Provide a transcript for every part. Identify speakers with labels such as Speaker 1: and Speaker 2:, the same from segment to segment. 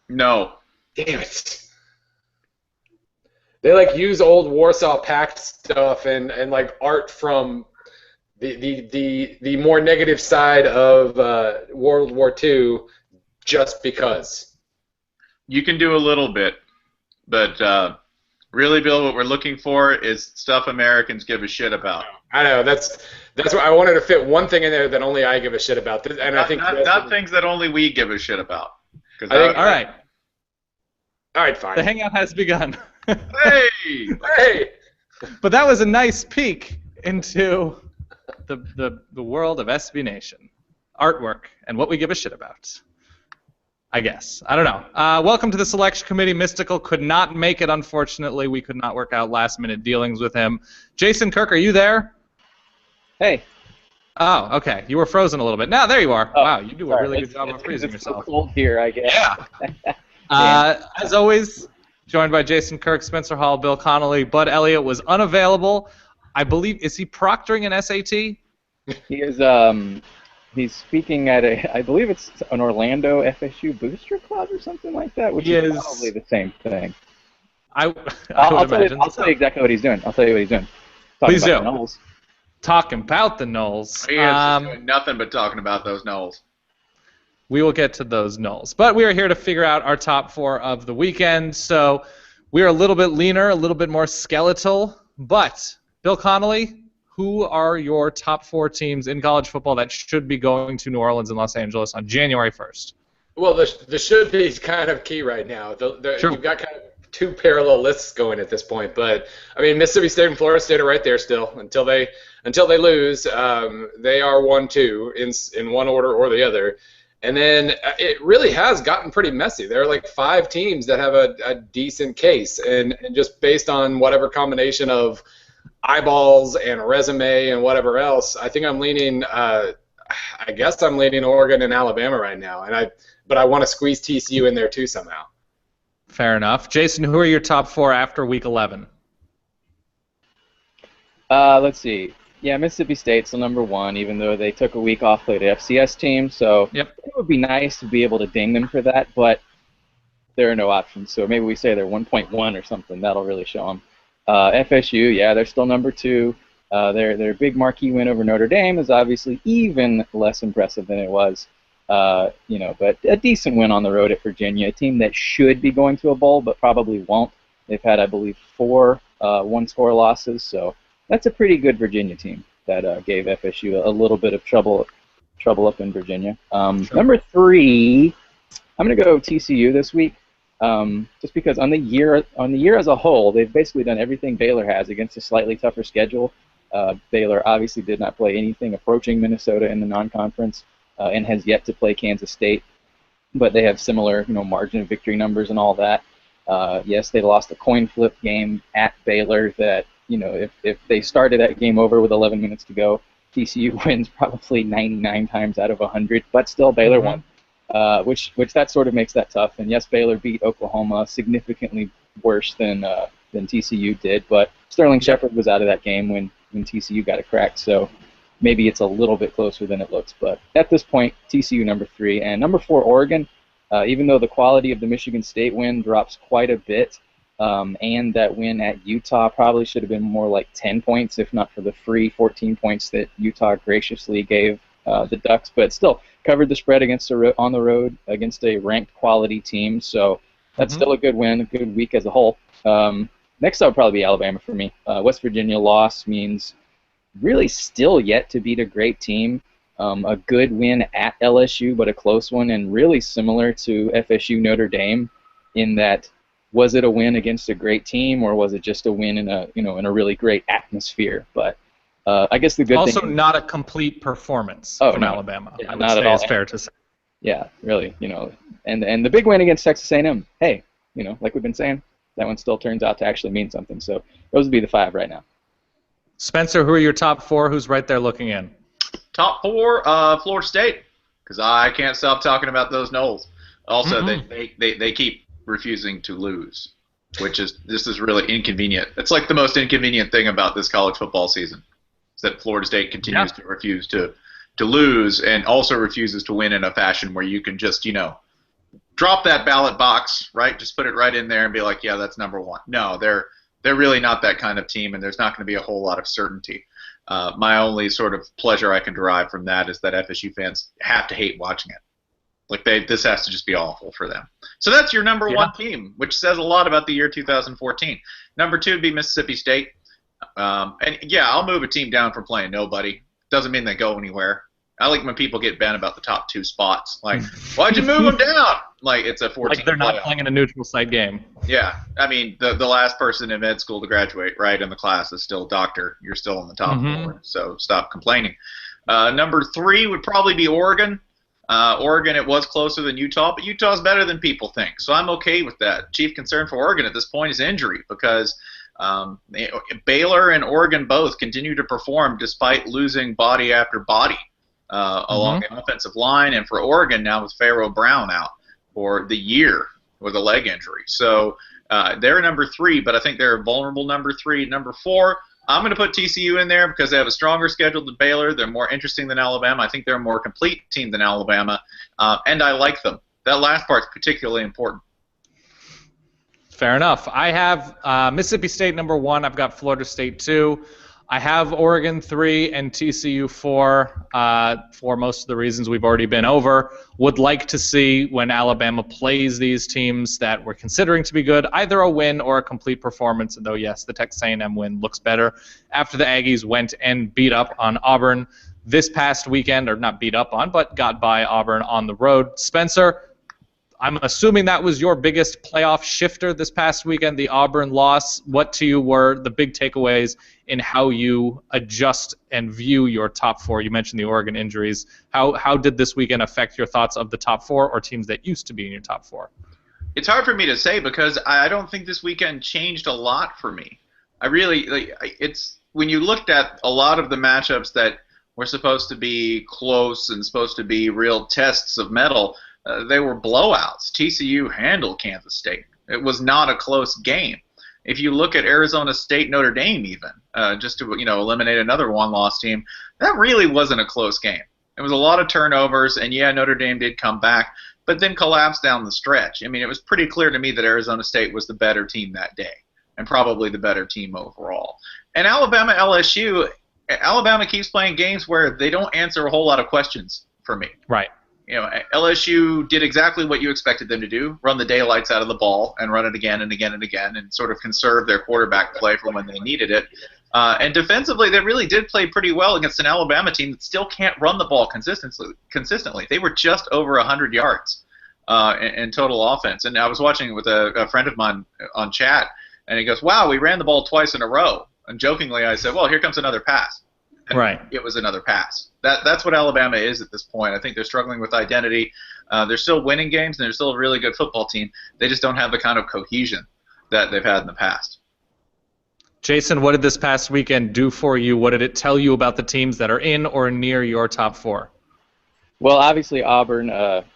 Speaker 1: No.
Speaker 2: Damn it. They like use old Warsaw Pact stuff and like art from the more negative side of World War II just because.
Speaker 1: You can do a little bit, but really, Bill, what we're looking for is stuff Americans give a shit about.
Speaker 2: I know that's why I wanted to fit one thing in there that only I give a shit about, and I
Speaker 1: Not,
Speaker 2: think
Speaker 1: not, not things that only we give a shit about. Because
Speaker 2: I think
Speaker 3: All right,
Speaker 2: all right,
Speaker 3: the
Speaker 2: fine.
Speaker 3: hangout has begun.
Speaker 1: hey,
Speaker 2: Hey,
Speaker 3: But that was a nice peek into the world of SB Nation, artwork, and what we give a shit about. I guess. I don't know. Welcome to the selection committee. Mystical could not make it, unfortunately. We could not work out last-minute dealings with him. Jason Kirk, are you there?
Speaker 4: Hey.
Speaker 3: Oh, okay. You were frozen a little bit. Now, there you are.
Speaker 4: Oh,
Speaker 3: wow, you do a really good job of
Speaker 4: it's
Speaker 3: freezing
Speaker 4: so
Speaker 3: yourself.
Speaker 4: cold here, I guess.
Speaker 3: Yeah. As always, joined by Jason Kirk, Spencer Hall, Bill Connolly. Bud Elliott was unavailable. I believe, is he proctoring an SAT?
Speaker 4: He is he's speaking at I believe it's an Orlando FSU booster club or something like that, which is probably the same thing.
Speaker 3: I would
Speaker 4: I'll tell
Speaker 3: imagine.
Speaker 4: I'll tell you exactly what he's doing. I'll tell you what he's doing.
Speaker 3: Please do.
Speaker 4: The Knowles.
Speaker 3: Talking about the Knowles.
Speaker 1: he is doing nothing but talking about those Knowles.
Speaker 3: We will get to those Knowles. But we are here to figure out our top four of the weekend. So we are a little bit leaner, a little bit more skeletal. But, Bill Connolly, who are your top four teams in college football that should be going to New Orleans and Los Angeles on January 1st?
Speaker 2: well, the should be is kind of key right now.
Speaker 3: Sure.
Speaker 2: You've got kind of two parallel lists going at this point, but I mean Mississippi State and Florida State are right there still until they lose. They are 1-2 in one order or the other. And then it really has gotten pretty messy. There are like 5 teams that have a decent case, and just based on whatever combination of eyeballs and resume and whatever else, I think I'm leaning. I guess I'm leaning Oregon and Alabama right now, but I want to squeeze TCU in there too somehow.
Speaker 3: Fair enough. Jason, who are your top four after Week 11?
Speaker 4: Let's see. Yeah, Mississippi State's the number one, even though they took a week off, played the FCS team. So
Speaker 3: Yep.
Speaker 4: it would be nice to be able to ding them for that, but there are no options. So maybe we say they're 1.1 or something. That'll really show them. FSU, yeah, they're still number two. Their big marquee win over Notre Dame is obviously even less impressive than it was. But a decent win on the road at Virginia, a team that should be going to a bowl but probably won't. They've had, I believe, 4 one-score losses, so that's a pretty good Virginia team that gave FSU a little bit of trouble up in Virginia.
Speaker 3: Sure.
Speaker 4: Number 3, I'm going to go TCU this week, just because on the year as a whole, they've basically done everything Baylor has against a slightly tougher schedule. Baylor obviously did not play anything approaching Minnesota in the non-conference and has yet to play Kansas State, but they have similar margin of victory numbers and all that. Yes, they lost a coin flip game at Baylor that, if they started that game over with 11 minutes to go, TCU wins probably 99 times out of 100, but still Baylor won, which that sort of makes that tough. And yes, Baylor beat Oklahoma significantly worse than TCU did, but Sterling Shepard was out of that game when TCU got it cracked, so maybe it's a little bit closer than it looks. But at this point, TCU number 3, and number 4, Oregon. Even though the quality of the Michigan State win drops quite a bit, and that win at Utah probably should have been more like 10 points, if not for the free 14 points that Utah graciously gave the Ducks, but still covered the spread on the road against a ranked quality team, so that's still a good win, a good week as a whole. Next up would probably be Alabama for me. West Virginia loss means really still yet to beat a great team. A good win at LSU, but a close one, and really similar to FSU Notre Dame in that, was it a win against a great team, or was it just a win in a really great atmosphere? But I guess the good
Speaker 3: also
Speaker 4: thing,
Speaker 3: not a complete performance from Alabama.
Speaker 4: Yeah,
Speaker 3: I would
Speaker 4: not
Speaker 3: say
Speaker 4: at all.
Speaker 3: is fair to say.
Speaker 4: Yeah, really, and the big win against Texas A&M. Hey, like we've been saying, that one still turns out to actually mean something. So those would be the 5 right now.
Speaker 3: Spencer, who are your top 4? Who's right there looking in?
Speaker 1: Top 4, Florida State, because I can't stop talking about those Knowles. Also, they keep refusing to lose, this is really inconvenient. It's like the most inconvenient thing about this college football season, is that Florida State continues to refuse to lose, and also refuses to win in a fashion where you can just drop that ballot box, right? Just put it right in there and be like, yeah, that's number one. No, they're really not that kind of team, and there's not going to be a whole lot of certainty. My only sort of pleasure I can derive from that is that FSU fans have to hate watching it. Like this has to just be awful for them. So that's your number one team, which says a lot about the year 2014. Number two would be Mississippi State. And yeah, I'll move a team down from playing nobody. Doesn't mean they go anywhere. I like when people get bent about the top two spots. Like, why'd you move them down? Like, it's a 14.
Speaker 3: Like they're not
Speaker 1: playoff.
Speaker 3: playing in a neutral site game.
Speaker 1: Yeah, I mean, the last person in med school to graduate, right, in the class is still a doctor. You're still in the top four, so stop complaining. Number three would probably be Oregon. Oregon, it was closer than Utah, but Utah's better than people think, so I'm okay with that. Chief concern for Oregon at this point is injury, because Baylor and Oregon both continue to perform despite losing body after body along the offensive line, and for Oregon now with Pharaoh Brown out for the year with a leg injury. So they're number three, but I think they're a vulnerable number three. Number four, I'm going to put TCU in there because they have a stronger schedule than Baylor. They're more interesting than Alabama. I think they're a more complete team than Alabama, and I like them. That last part's particularly important.
Speaker 3: Fair enough. I have Mississippi State number one. I've got Florida State two. I have Oregon 3 and TCU 4 for most of the reasons we've already been over. Would like to see when Alabama plays these teams that we're considering to be good, either a win or a complete performance, though, yes, the Texas A&M win looks better after the Aggies went and beat up on Auburn this past weekend, or not beat up on, but got by Auburn on the road. Spencer, I'm assuming that was your biggest playoff shifter this past weekend, the Auburn loss. What to you were the big takeaways in how you adjust and view your top four? You mentioned the Oregon injuries. How did this weekend affect your thoughts of the top four or teams that used to be in your top four?
Speaker 1: It's hard for me to say because I don't think this weekend changed a lot for me. I really it's when you looked at a lot of the matchups that were supposed to be close and supposed to be real tests of mettle. They were blowouts. TCU handled Kansas State. It was not a close game. If you look at Arizona State, Notre Dame even, just to eliminate another one-loss team, that really wasn't a close game. It was a lot of turnovers, and yeah, Notre Dame did come back, but then collapsed down the stretch. I mean, it was pretty clear to me that Arizona State was the better team that day, and probably the better team overall. And Alabama, LSU, Alabama keeps playing games where they don't answer a whole lot of questions for me.
Speaker 3: Right.
Speaker 1: LSU did exactly what you expected them to do, run the daylights out of the ball and run it again and again and again and sort of conserve their quarterback play for when they needed it. And defensively, they really did play pretty well against an Alabama team that still can't run the ball consistently. They were just over 100 yards in total offense. And I was watching it with a friend of mine on chat, and he goes, wow, we ran the ball twice in a row. And jokingly, I said, well, here comes another pass. And
Speaker 3: right.
Speaker 1: It was another pass. That's what Alabama is at this point. I think they're struggling with identity. They're still winning games, and they're still a really good football team. They just don't have the kind of cohesion that they've had in the past.
Speaker 3: Jason, what did this past weekend do for you? What did it tell you about the teams that are in or near your top four?
Speaker 4: Well, obviously Auburn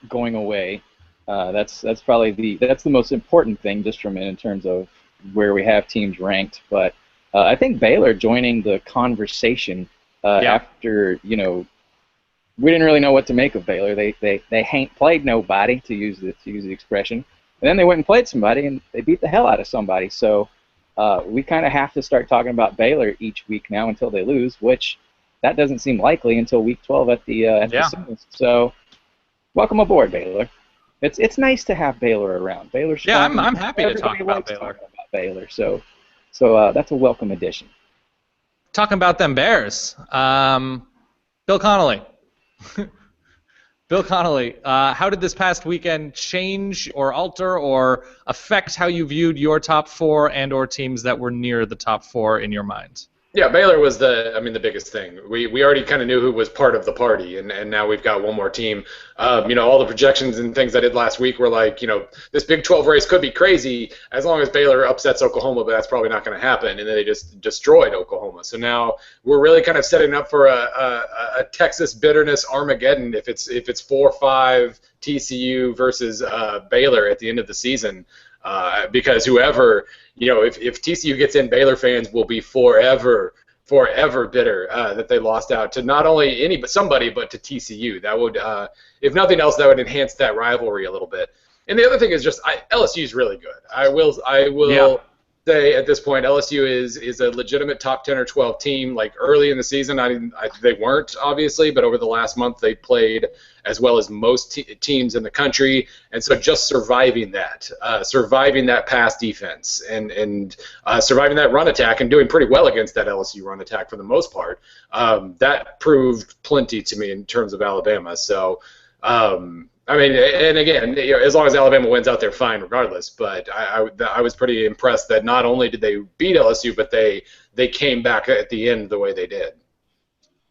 Speaker 4: going away. That's probably the most important thing just in terms of where we have teams ranked. But I think Baylor joining the conversation after we didn't really know what to make of Baylor. They ain't played nobody, to use the expression, and then they went and played somebody and they beat the hell out of somebody. So we kind of have to start talking about Baylor each week now until they lose, which that doesn't seem likely until week 12 at the Simmons. So welcome aboard, Baylor. It's nice to have Baylor around. Baylor's strong.
Speaker 3: Yeah, I'm happy to talk about
Speaker 4: Baylor. So that's a welcome addition.
Speaker 3: Talking about them Bears, Bill Connolly. Bill Connolly, how did this past weekend change or alter or affect how you viewed your top four and or teams that were near the top four in your mind?
Speaker 2: Yeah, Baylor was the biggest thing. We already kind of knew who was part of the party, and now we've got one more team. All the projections and things I did last week were like, this Big 12 race could be crazy as long as Baylor upsets Oklahoma, but that's probably not going to happen. And then they just destroyed Oklahoma. So now we're really kind of setting up for a Texas bitterness Armageddon if it's 4-5 TCU versus Baylor at the end of the season. Because whoever, if TCU gets in, Baylor fans will be forever bitter that they lost out to not only somebody, but to TCU. That would, if nothing else, that would enhance that rivalry a little bit. And the other thing is just LSU is really good. I will say at this point LSU is a legitimate top 10 or 12 team. Like early in the season, they weren't obviously, but over the last month they played as well as most teams in the country. And so just surviving that pass defense and surviving that run attack and doing pretty well against that LSU run attack for the most part, that proved plenty to me in terms of Alabama. So. I mean, and again, as long as Alabama wins out, they're fine regardless. But I was pretty impressed that not only did they beat LSU, but they came back at the end the way they did.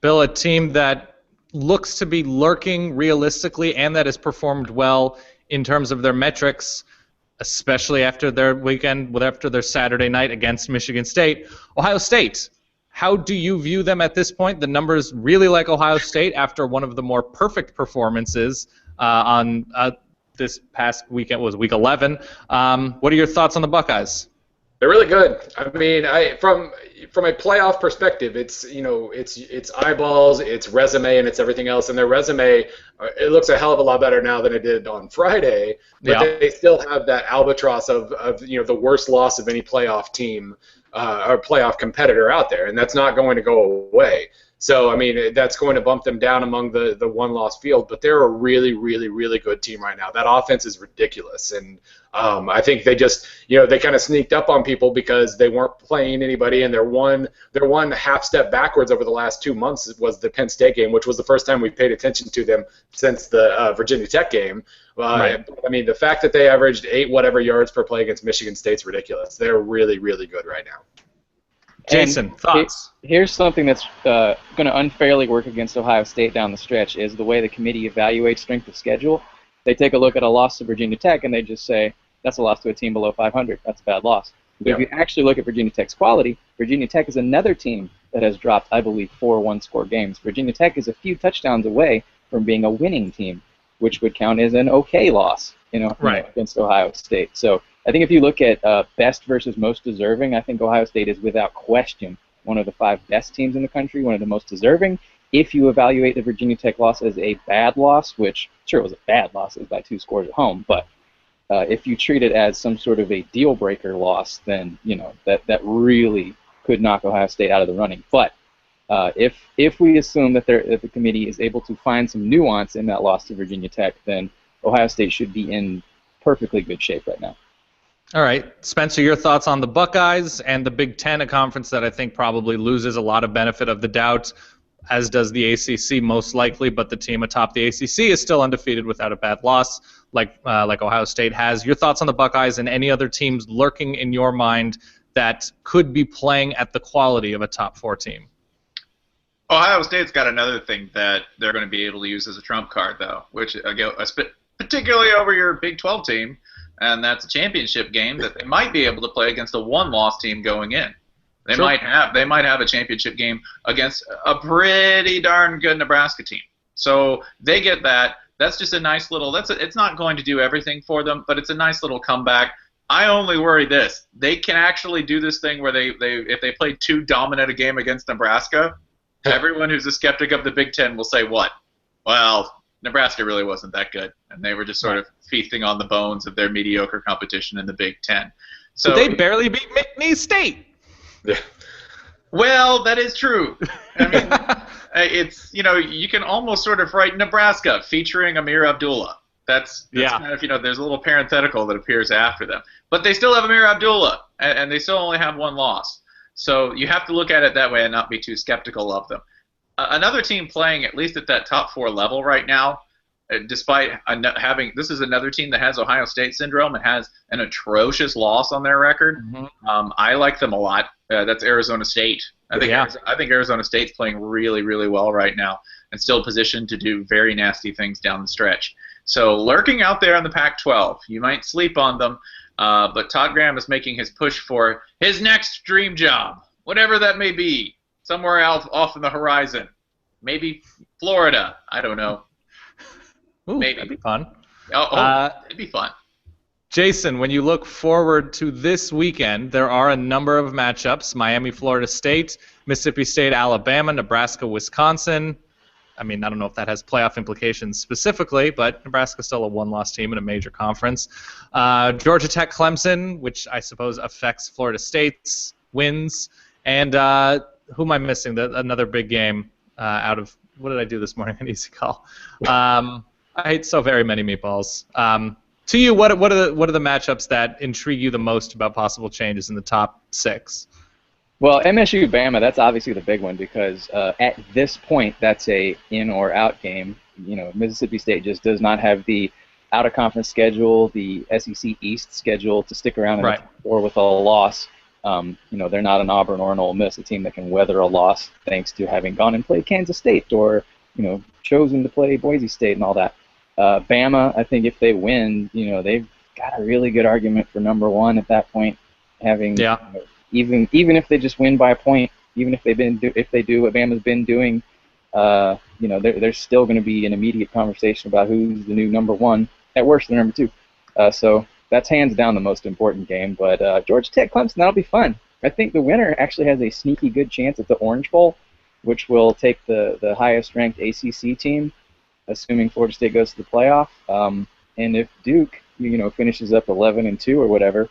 Speaker 3: Bill, a team that looks to be lurking realistically and that has performed well in terms of their metrics, especially after their weekend, after their Saturday night against Michigan State, Ohio State. How do you view them at this point? The numbers really like Ohio State after one of the more perfect performances on this past weekend was Week 11. What are your thoughts on the Buckeyes?
Speaker 2: They're really good. I mean, from a playoff perspective, it's eyeballs, it's resume, and it's everything else. And their resume, it looks a hell of a lot better now than it did on Friday. But they still have that albatross of the worst loss of any playoff team or playoff competitor out there, and that's not going to go away. So, I mean, that's going to bump them down among the one-loss field, but they're a really, really, really good team right now. That offense is ridiculous, and I think they just, they kind of sneaked up on people because they weren't playing anybody, and their one half step backwards over the last 2 months was the Penn State game, which was the first time we paid attention to them since the Virginia Tech game. Right. I mean, the fact that they averaged 8 whatever yards per play against Michigan State's ridiculous. They're really, really good right now.
Speaker 3: Jason, thoughts?
Speaker 4: Here's something that's going to unfairly work against Ohio State down the stretch is the way the committee evaluates strength of schedule. They take a look at a loss to Virginia Tech and they just say, that's a loss to a team below 500. That's a bad loss. But if you actually look at Virginia Tech's quality, Virginia Tech is another team that has dropped, I believe, 4 one-score games. Virginia Tech is a few touchdowns away from being a winning team, which would count as an okay loss, against Ohio State. So I think if you look at best versus most deserving, I think Ohio State is without question one of the 5 best teams in the country, one of the most deserving. If you evaluate the Virginia Tech loss as a bad loss, which sure it was a bad loss, it was by 2 scores at home, but if you treat it as some sort of a deal-breaker loss, then that really could knock Ohio State out of the running. But if we assume that the committee is able to find some nuance in that loss to Virginia Tech, then Ohio State should be in perfectly good shape right now.
Speaker 3: All right. Spencer, your thoughts on the Buckeyes and the Big Ten, a conference that I think probably loses a lot of benefit of the doubt, as does the ACC most likely, but the team atop the ACC is still undefeated without a bad loss, like Ohio State has. Your thoughts on the Buckeyes and any other teams lurking in your mind that could be playing at the quality of a top 4 team?
Speaker 1: Ohio State's got another thing that they're going to be able to use as a trump card, though, which particularly over your Big 12 team, and that's a championship game that they might be able to play against a 1-loss team going in. They might have a championship game against a pretty darn good Nebraska team. So they get that. That's just a nice little. It's not going to do everything for them, but it's a nice little comeback. I only worry this: they can actually do this thing where if they play too dominant a game against Nebraska, everyone who's a skeptic of the Big Ten will say what? Well, Nebraska really wasn't that good, and they were just sort of feasting on the bones of their mediocre competition in the Big Ten. So
Speaker 3: they barely beat McNeese State.
Speaker 2: Yeah.
Speaker 1: Well, that is true. I mean, it's you can almost sort of write Nebraska featuring Amir Abdullah. That's kind of there's a little parenthetical that appears after them, but they still have Amir Abdullah, and they still only have 1 loss. So you have to look at it that way and not be too skeptical of them. Another team playing at least at that top 4 level right now, despite having this is another team that has Ohio State syndrome and has an atrocious loss on their record. Mm-hmm. I like them a lot. That's Arizona State. I think Arizona State's playing really, really well right now and still positioned to do very nasty things down the stretch. So lurking out there in the Pac-12, you might sleep on them, but Todd Graham is making his push for his next dream job, whatever that may be, somewhere else off in the horizon. Maybe Florida. I don't know.
Speaker 3: Ooh,
Speaker 1: maybe.
Speaker 3: That'd be fun.
Speaker 1: It'd be fun.
Speaker 3: Jason, when you look forward to this weekend, there are a number of matchups: Miami, Florida State, Mississippi State, Alabama, Nebraska, Wisconsin. I mean, I don't know if that has playoff implications specifically, but Nebraska's still a one-loss team in a major conference. Georgia Tech, Clemson, which I suppose affects Florida State's wins. And who am I missing? Another big game out of what did I do this morning? An easy call. I ate so very many meatballs. To you, what are the matchups that intrigue you the most about possible changes in the top 6?
Speaker 4: Well, MSU Bama, that's obviously the big one because at this point, that's a in or out game. You know, Mississippi State just does not have the out of conference schedule, the SEC East schedule to stick around in or with a loss. You know, they're not an Auburn or an Ole Miss, a team that can weather a loss thanks to having gone and played Kansas State or, you know, chosen to play Boise State and all that. Bama, I think if they win, you know, they've got a really good argument for number 1 at that point, having you know, even if they just win by a point, even if they do what Bama's been doing, you know, there's still going to be an immediate conversation about who's the new number 1, at worst the number 2. So that's hands down the most important game. But Georgia Tech, Clemson, that'll be fun. I think the winner actually has a sneaky good chance at the Orange Bowl, which will take the highest ranked ACC team, assuming Florida State goes to the playoff. And if Duke, you know, finishes up 11-2 or whatever,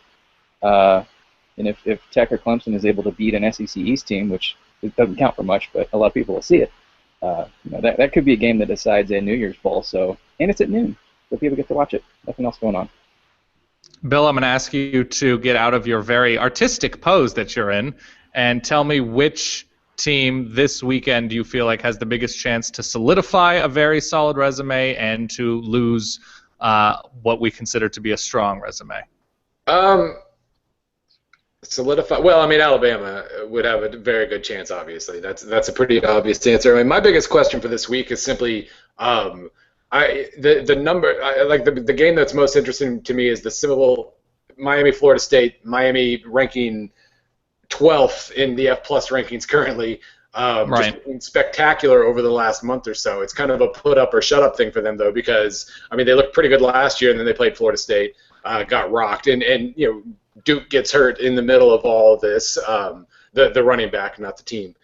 Speaker 4: and if Tech or Clemson is able to beat an SEC East team, which it doesn't count for much, but a lot of people will see it, you know, that could be a game that decides a New Year's Bowl. So, and it's at noon, so people get to watch it. Nothing else going on.
Speaker 3: Bill, I'm going to ask you to get out of your very artistic pose that you're in and tell me which team this weekend do you feel like has the biggest chance to solidify a very solid resume and to lose what we consider to be a strong resume?
Speaker 2: Solidify. Well, I mean, Alabama would have a very good chance. Obviously, that's a pretty obvious answer. I mean, my biggest question for this week is simply, the number. Like the game that's most interesting to me is the civil Miami, Florida State. Miami ranking 12th in the F+ rankings currently. Just been spectacular over the last month or so. It's kind of a put up or shut up thing for them though, because I mean they looked pretty good last year, and then they played Florida State, got rocked, and you know. Duke gets hurt in the middle of all of this, the running back, not the team.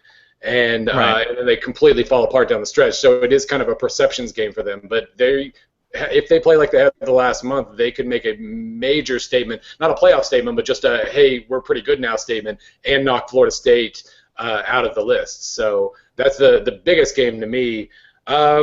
Speaker 2: And, and then they completely fall apart down the stretch. So it is kind of a perceptions game for them. But if they play like they have the last month, they could make a major statement, not a playoff statement, but just a, hey, we're pretty good now statement, and knock Florida State out of the list. So that's the biggest game to me. I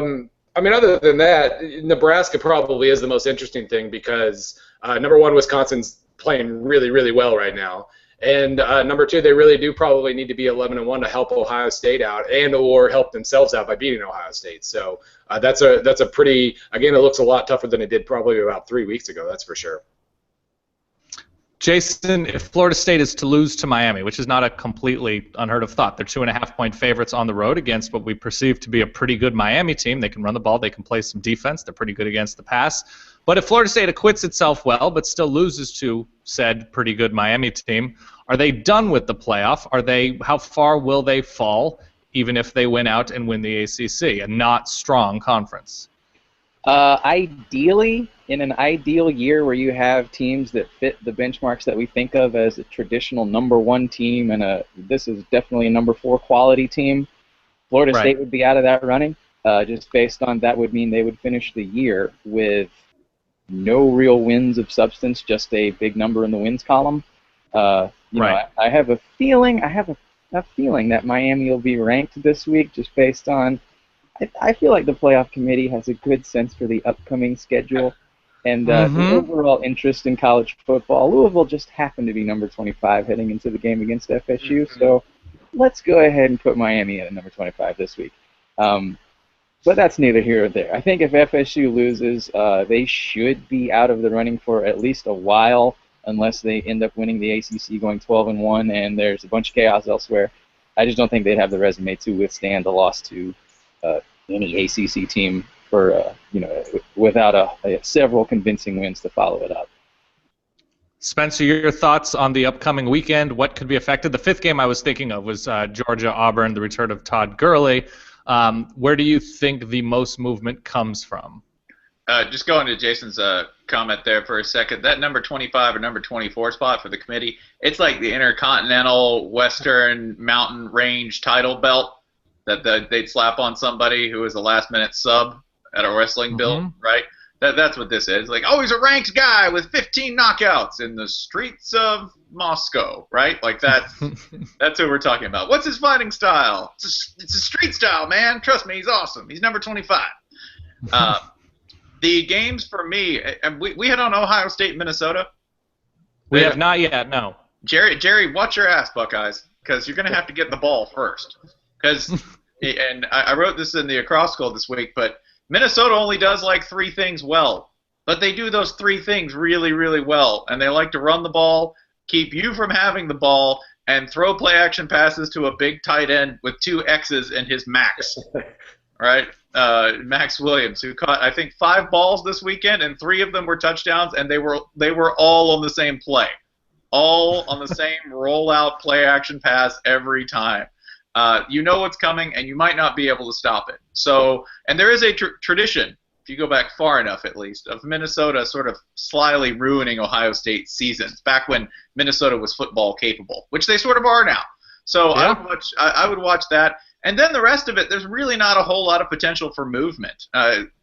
Speaker 2: mean, other than that, Nebraska probably is the most interesting thing because, number 1, Wisconsin's playing really, really well right now. And number 2, they really do probably need to be 11-1 to help Ohio State out and or help themselves out by beating Ohio State. So that's a pretty, again, it looks a lot tougher than it did probably about 3 weeks ago, that's for sure.
Speaker 3: Jason, if Florida State is to lose to Miami, which is not a completely unheard of thought, they're 2.5-point favorites on the road against what we perceive to be a pretty good Miami team. They can run the ball, they can play some defense, they're pretty good against the pass. But if Florida State acquits itself well but still loses to said pretty good Miami team, are they done with the playoff? How far will they fall even if they win out and win the ACC, a not strong conference?
Speaker 4: Ideally, in an ideal year where you have teams that fit the benchmarks that we think of as a traditional number 1 team and this is definitely a number 4 quality team, Florida State would be out of that running. Just based on that would mean they would finish the year with no real wins of substance, just a big number in the wins column. You know, I have a feeling that Miami will be ranked this week just based on I feel like the playoff committee has a good sense for the upcoming schedule and the overall interest in college football. Louisville just happened to be number 25 heading into the game against FSU, so let's go ahead and put Miami at number 25 this week. But that's neither here or there. I think if FSU loses, they should be out of the running for at least a while unless they end up winning the ACC going 12-1 and there's a bunch of chaos elsewhere. I just don't think they'd have the resume to withstand the loss to any ACC team for without several convincing wins to follow it up.
Speaker 3: Spencer, your thoughts on the upcoming weekend? What could be affected? The 5th game I was thinking of was Georgia-Auburn, the return of Todd Gurley. Where do you think the most movement comes from?
Speaker 1: Just going to Jason's comment there for a second, that number 25 or number 24 spot for the committee, it's like the Intercontinental Western Mountain Range title belt. that they'd slap on somebody who was a last-minute sub at a wrestling build, right? That's what this is. Like, oh, he's a ranked guy with 15 knockouts in the streets of Moscow, right? Like that's who we're talking about. What's his fighting style? It's a street style, man. Trust me, he's awesome. He's number 25. The games for me, we hit on Ohio State, Minnesota.
Speaker 3: We have not yet, no.
Speaker 1: Jerry, watch your ass, Buckeyes, because you're going to have to get the ball first. Because, and I wrote this in the acrostical this week, but Minnesota only does like 3 things well. But they do those 3 things really, really well. And they like to run the ball, keep you from having the ball, and throw play-action passes to a big tight end with 2 X's in his max. Right? Max Williams, who caught, I think, 5 balls this weekend, and 3 of them were touchdowns, and they were all on the same play. All on the same rollout play-action pass every time. You know what's coming, and you might not be able to stop it. So, and there is a tradition, if you go back far enough at least, of Minnesota sort of slyly ruining Ohio State's seasons, back when Minnesota was football capable, which they sort of are now. So yeah. I would watch that. And then the rest of it, there's really not a whole lot of potential for movement.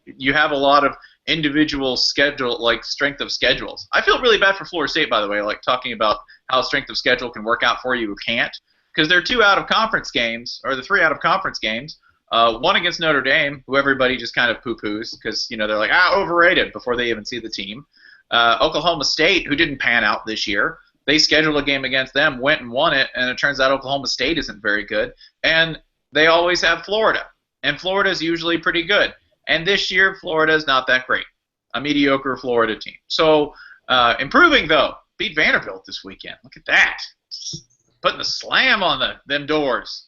Speaker 1: You have a lot of individual schedule, like strength of schedules. I feel really bad for Florida State, by the way, like talking about how strength of schedule can work out for you who can't. Because they're 2 out-of-conference games, or the 3 out-of-conference games. One against Notre Dame, who everybody just kind of poo-poos because they're like, overrated before they even see the team. Oklahoma State, who didn't pan out this year, they scheduled a game against them, went and won it, and it turns out Oklahoma State isn't very good. And they always have Florida, and Florida's usually pretty good. And this year, Florida's not that great, a mediocre Florida team. So improving, though, beat Vanderbilt this weekend. Look at that. Putting a slam on them doors.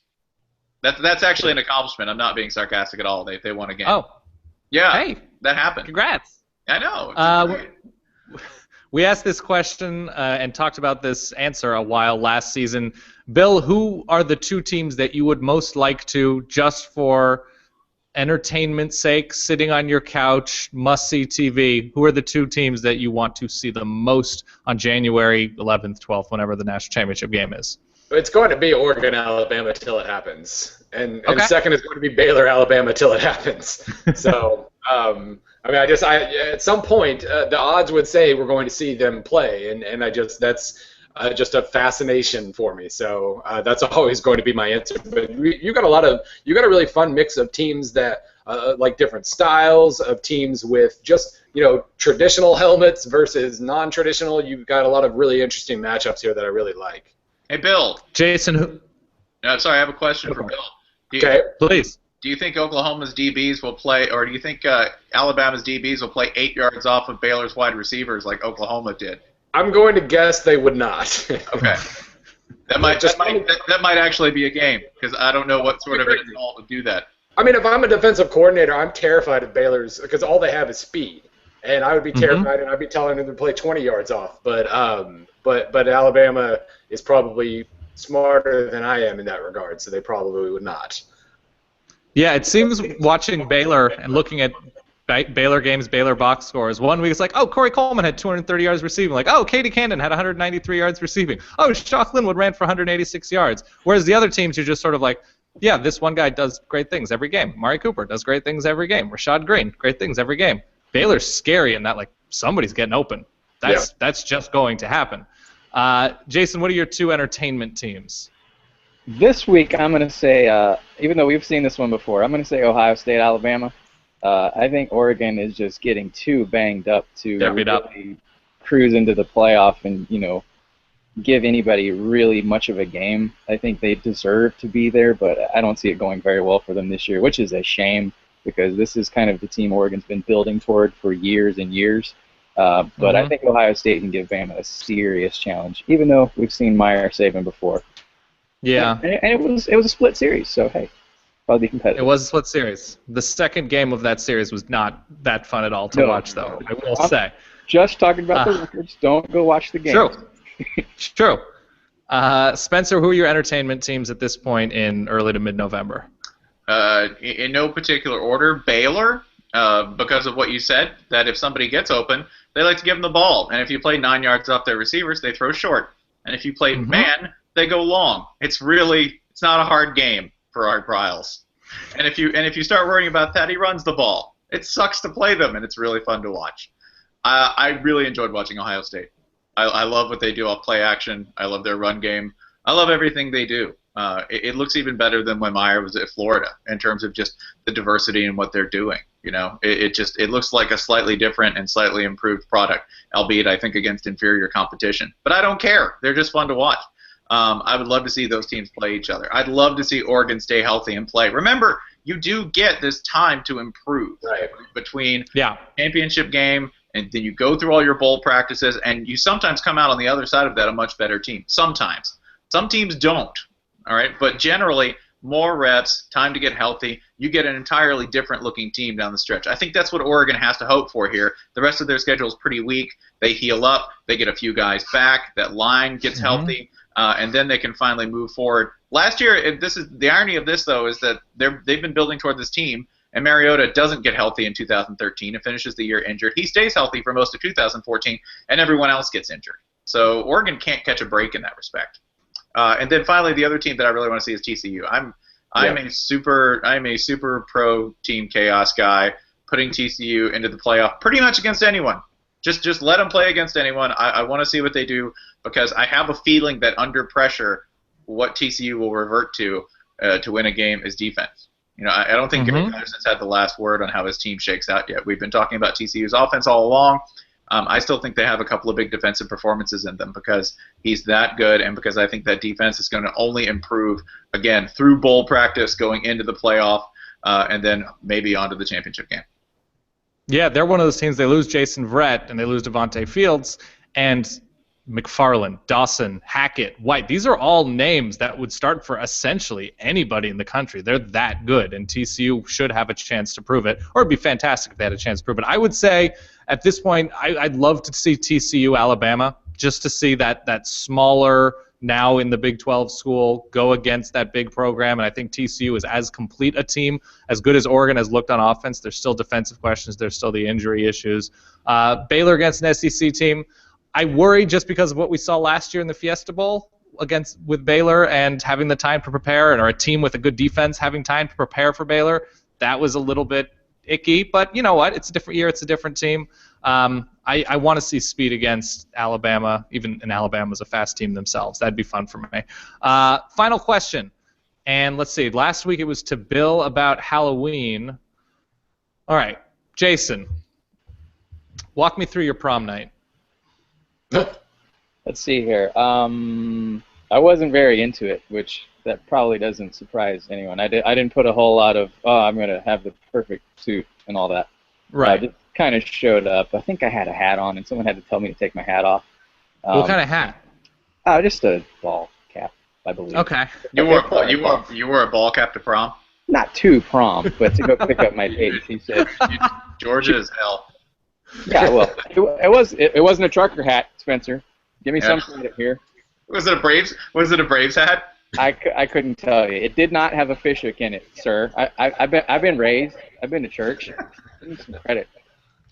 Speaker 1: That's actually an accomplishment. I'm not being sarcastic at all. They won a game.
Speaker 3: Oh.
Speaker 1: Yeah.
Speaker 3: Hey.
Speaker 1: That happened.
Speaker 3: Congrats.
Speaker 1: I know.
Speaker 3: We asked this question and talked about this answer a while last season. Bill, who are the 2 teams that you would most like to, just for entertainment's sake, sitting on your couch, must-see TV, who are the 2 teams that you want to see the most on January 11th, 12th, whenever the national championship game is?
Speaker 2: It's going to be Oregon, Alabama till it happens. And
Speaker 3: Okay.
Speaker 2: second is going to be Baylor, Alabama till it happens. So, at some point, the odds would say we're going to see them play, and that's just a fascination for me. So that's always going to be my answer. But you got a really fun mix of teams that like different styles of teams with just traditional helmets versus non-traditional. You've got a lot of really interesting matchups here that I really like.
Speaker 1: Hey, Bill.
Speaker 3: Jason,
Speaker 1: Sorry, I have a question for Bill.
Speaker 2: Okay.
Speaker 3: please.
Speaker 1: Do you think Oklahoma's DBs will play, or do you think Alabama's DBs will play 8 yards off of Baylor's wide receivers like Oklahoma did?
Speaker 2: I'm going to guess they would not.
Speaker 1: Okay. That might actually be a game, because I don't know what sort of insult would do that.
Speaker 2: I mean, if I'm a defensive coordinator, I'm terrified of Baylor's because all they have is speed, and I would be terrified, and I'd be telling them to play 20 yards off. But Alabama is probably smarter than I am in that regard, so they probably would not.
Speaker 3: Yeah, it seems watching Baylor and looking at Baylor games, Baylor box scores. One week it's like, oh, Corey Coleman had 230 yards receiving. Like, oh, Katie Cannon had 193 yards receiving. Oh, Shock Linwood ran for 186 yards. Whereas the other teams are just sort of like, yeah, this one guy does great things every game. Mari Cooper does great things every game. Rashad Green, great things every game. Baylor's scary in that, like, somebody's getting open. That's just going to happen. Jason, what are your 2 entertainment teams?
Speaker 4: This week, I'm going to say, even though we've seen this one before, I'm going to say Ohio State, Alabama. I think Oregon is just getting too banged up to really cruise into the playoff and, give anybody really much of a game. I think they deserve to be there, but I don't see it going very well for them this year, which is a shame because this is kind of the team Oregon's been building toward for years and years. But I think Ohio State can give Bama a serious challenge, even though we've seen Meyer save him before.
Speaker 3: Yeah.
Speaker 4: And it was a split series, so hey, probably be competitive.
Speaker 3: It was a split series. The second game of that series was not that fun at all to watch, though, I will say.
Speaker 4: Just talking about the records. Don't go watch the game.
Speaker 3: True. Spencer, who are your entertainment teams at this point in early to mid-November?
Speaker 1: In no particular order, Baylor, because of what you said, that if somebody gets open, they like to give them the ball. And if you play 9 yards off their receivers, they throw short. And if you play man, they go long. It's not a hard game. for Art Briles. And if you start worrying about that, he runs the ball. It sucks to play them, and it's really fun to watch. I really enjoyed watching Ohio State. I love what they do off play action. I love their run game. I love everything they do. It looks even better than when Meyer was at Florida in terms of just the diversity in what they're doing. It looks like a slightly different and slightly improved product, albeit I think against inferior competition. But I don't care. They're just fun to watch. I would love to see those teams play each other. I'd love to see Oregon stay healthy and play. Remember, you do get this time to improve between championship game and then you go through all your bowl practices, and you sometimes come out on the other side of that a much better team. Sometimes. Some teams don't. All right, but generally, more reps, time to get healthy, you get an entirely different looking team down the stretch. I think that's what Oregon has to hope for here. The rest of their schedule is pretty weak. They heal up, they get a few guys back, that line gets healthy, and then they can finally move forward. Last year, this is the irony of this though, is that they've been building toward this team, and Mariota doesn't get healthy in 2013 and finishes the year injured. He stays healthy for most of 2014, and everyone else gets injured. So Oregon can't catch a break in that respect. And then finally, the other team that I really want to see is TCU. I'm a super pro Team Chaos guy, putting TCU into the playoff pretty much against anyone. Just let them play against anyone. I want to see what they do because I have a feeling that under pressure, what TCU will revert to win a game is defense. I don't think Gary Patterson's had the last word on how his team shakes out yet. We've been talking about TCU's offense all along. I still think they have a couple of big defensive performances in them because he's that good and because I think that defense is going to only improve, again, through bowl practice going into the playoff and then maybe onto the championship game.
Speaker 3: Yeah, they're one of those teams. They lose Jason Verrett and they lose Devontae Fields and McFarland, Dawson, Hackett, White. These are all names that would start for essentially anybody in the country. They're that good, and TCU should have a chance to prove it, or it'd be fantastic if they had a chance to prove it. I would say at this point I'd love to see TCU Alabama just to see that smaller, now in the Big 12 school, go against that big program, and I think TCU is as complete a team, as good as Oregon has looked on offense. There's still defensive questions. There's still the injury issues. Baylor against an SEC team. I worry just because of what we saw last year in the Fiesta Bowl with Baylor and having the time to prepare, or a team with a good defense having time to prepare for Baylor. That was a little bit icky, but you know what? It's a different year. It's a different team. I want to see speed against Alabama, even in Alabama's a fast team themselves. That'd be fun for me. Final question, and let's see. Last week it was to Bill about Halloween. All right, Jason, walk me through your prom night.
Speaker 4: Let's see here. I wasn't very into it, which that probably doesn't surprise anyone. I didn't put a whole lot of, I'm going to have the perfect suit and all that.
Speaker 3: Right.
Speaker 4: I just kind of showed up. I think I had a hat on, and someone had to tell me to take my hat off.
Speaker 3: What kind of hat?
Speaker 4: Just a ball cap, I believe.
Speaker 3: Okay.
Speaker 1: You wore a ball cap to prom?
Speaker 4: Not to prom, but to go pick up my date. He said.
Speaker 1: Georgia is hell.
Speaker 4: Yeah, well, it wasn't a trucker hat, Spencer. Give me some credit here.
Speaker 1: Was it a Braves hat?
Speaker 4: I couldn't tell you. It did not have a fishhook in it, sir. I've been raised. I've been to church. Give me some credit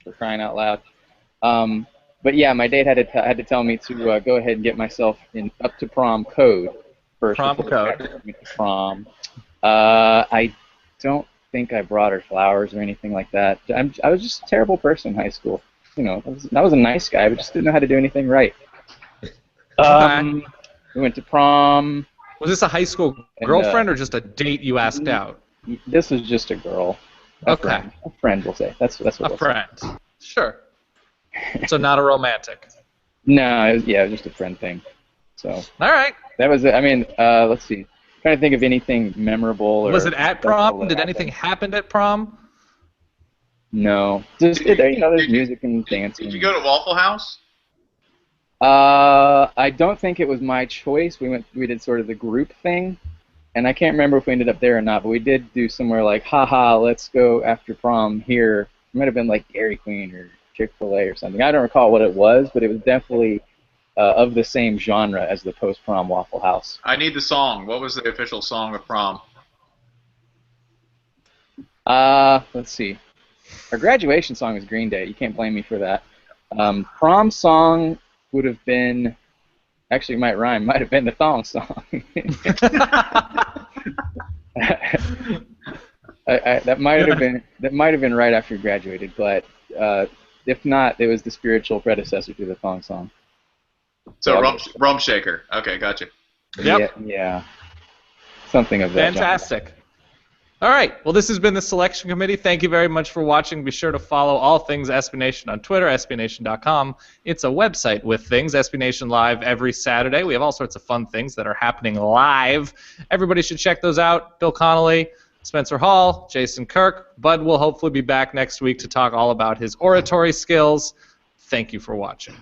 Speaker 4: for crying out loud. But yeah, my date had to tell me to go ahead and get myself up to prom code first.
Speaker 3: Prom code.
Speaker 4: Prom. I don't think I brought her flowers or anything like that. I was just a terrible person in high school. I was a nice guy, but just didn't know how to do anything right. We went to prom.
Speaker 3: Was this a high school girlfriend or just a date you asked out?
Speaker 4: This was just a girl. A friend, we'll say. That's what
Speaker 3: a friend. Sure. So not a romantic.
Speaker 4: No, it was just a friend thing. So.
Speaker 3: All right.
Speaker 4: That was it. I mean, let's see. Trying to think of anything memorable.
Speaker 3: Was it at prom? Did anything happen at prom?
Speaker 4: No. Just there's music and dancing.
Speaker 1: Did you go to Waffle House?
Speaker 4: I don't think it was my choice. We did sort of the group thing, and I can't remember if we ended up there or not. But we did do somewhere like, haha, let's go after prom here. It might have been like Dairy Queen or Chick-fil-A or something. I don't recall what it was, but it was definitely of the same genre as the post-prom Waffle House.
Speaker 1: I need the song. What was the official song of prom?
Speaker 4: Let's see. Our graduation song was Green Day. You can't blame me for that. Prom song would have been, actually might rhyme, might have been the thong song. I That might have been right after you graduated, but if not, it was the spiritual predecessor to the thong song.
Speaker 1: So rum shaker. Okay, gotcha.
Speaker 3: Yep.
Speaker 4: Yeah. Something of that.
Speaker 3: Fantastic. All right. Well, this has been the Selection Committee. Thank you very much for watching. Be sure to follow all things SB Nation on Twitter, SBNation.com. It's a website with things. SB Nation Live every Saturday. We have all sorts of fun things that are happening live. Everybody should check those out. Bill Connolly, Spencer Hall, Jason Kirk. Bud will hopefully be back next week to talk all about his oratory skills. Thank you for watching.